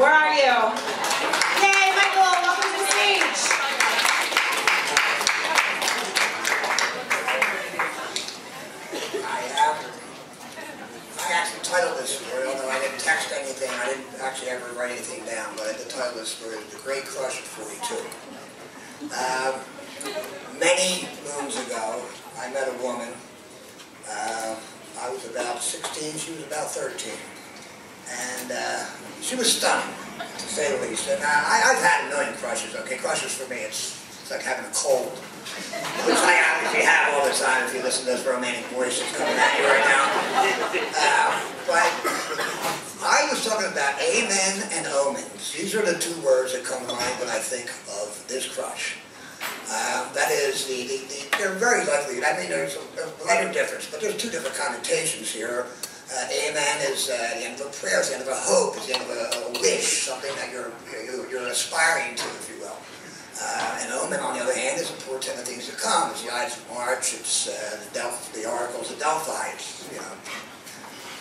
Where are you? Yay, Michael, welcome to the stage. I actually titled this story, although I didn't text anything, I didn't actually ever write anything down, but the title of this story is The Great Crush at 42. Many moons ago, I met a woman. I was about 16, she was about 13. And she was stunning, to say the least. And I've had a million crushes, okay? Crushes for me, it's like having a cold. Which I obviously have all the time if you listen to this romantic voice that's coming at you right now. But I was talking about amen and omens. These are the two words that come to mind when I think of this crush. That is, they're very likely, I mean, there's a lot of difference, but there's two different connotations here. Amen is the end of a prayer, it's the end of a hope, it's the end of a wish, something that you're aspiring to, if you will. And omen, on the other hand, is a portent of things to come. It's the Ides of March, it's the oracles of Delphi. It's, you know,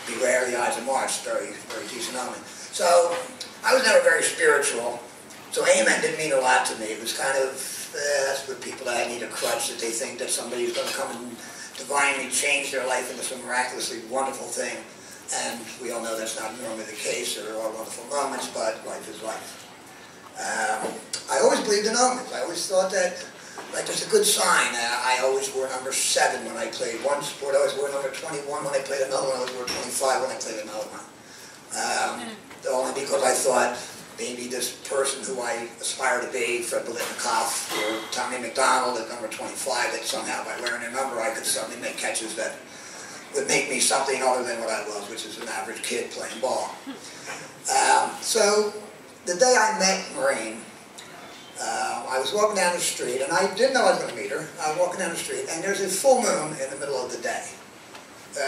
beware the Ides of March, very, very decent omen. So, I was never very spiritual, so amen didn't mean a lot to me. It was kind of, that's what people that I need a crutch, that they think that somebody's going to come and divinely change their life into some miraculously wonderful thing. And we all know that's not normally the case. There are wonderful moments, but life is life. I always believed in omens. I always thought that, like, it's a good sign. I always wore number 7 when I played one sport. I always wore number 21 when I played another one. I always wore 25 when I played another one. Only because I thought maybe this person who I aspire to be, Fred Bolitnikoff or Tommy McDonald at number 25, that somehow by wearing a number I could suddenly make catches that would make me something other than what I was, which is an average kid playing ball. So the day I met Maureen, I was walking down the street, and I didn't know I was going to meet her. I was walking down the street, and there's a full moon in the middle of the day,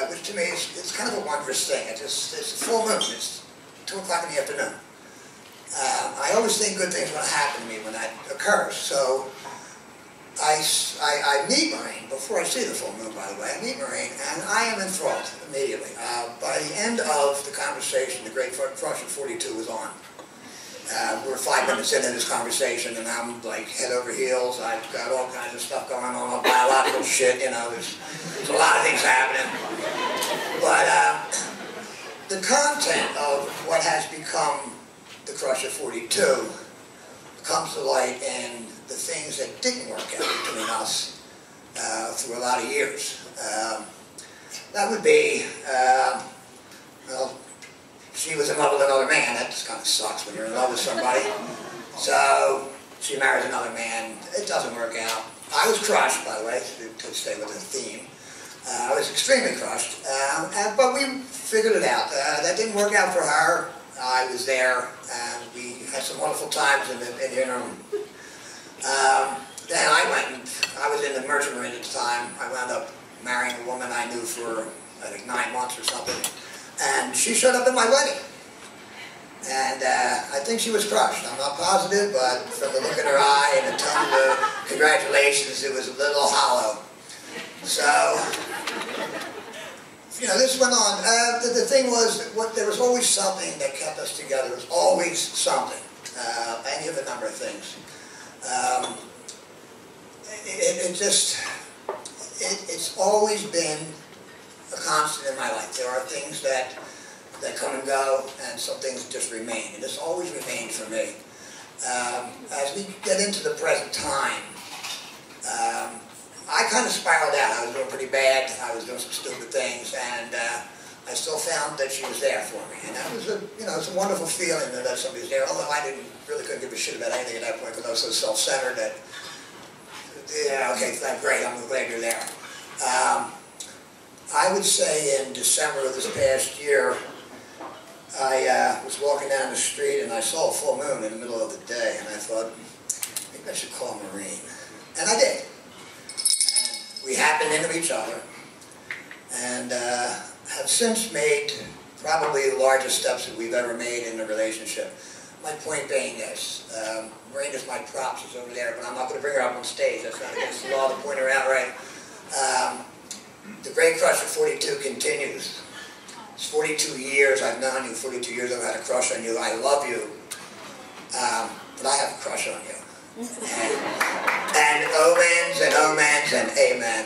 which to me is it's kind of a wondrous thing. It's a full moon. It's 2 o'clock in the afternoon. I always think good things are going to happen to me when that occurs. So I meet Maureen, before I see the full moon, by the way. I meet Maureen, and I am enthralled immediately. By the end of the conversation, the Great Crush at 42 was on. We're 5 minutes into this conversation, and I'm like head over heels. I've got all kinds of stuff going on biological shit, you know, there's a lot of things happening. But the content of what has become the Crush at 42 comes to light in the things that didn't work out between us through a lot of years. That would be, well, she was in love with another man. That just kind of sucks when you're in love with somebody. So she marries another man. It doesn't work out. I was crushed, by the way, to stay with the theme. I was extremely crushed, but we figured it out. That didn't work out for her. I was there, and we had some wonderful times in the interim. Then I was in the merchant marine at the time. I wound up marrying a woman I knew for, I think, 9 months or something. And she showed up at my wedding. And I think she was crushed. I'm not positive, but from the look in her eye and the tone of the congratulations, it was a little hollow. So, you know, this went on. The thing was, there was always something that kept us together. There was always something. Any of a number of things. It's always been a constant in my life. There are things that come and go, and some things just remain. And it's always remained for me. As we get into the present time, I kind of spiraled out. I was doing pretty bad. I was doing some stupid things, and I still found that she was there for me. And that was it's a wonderful feeling that somebody's there. Although I really couldn't give a shit about anything at that point because I was so self-centered that, yeah, okay, great. I'm glad you're there. I would say in December of this past year, I was walking down the street and I saw a full moon in the middle of the day, and I thought, maybe I should call Maureen. And I did. And we happened into each other, and have since made probably the largest steps that we've ever made in a relationship. My point being this, Maureen is my prop, she's over there, but I'm not going to bring her up on stage. That's not against the law to point her out, right? The Great Crush at 42 continues. It's 42 years I've known you, 42 years I've had a crush on you. I love you but I have a crush on you. And omens and amen.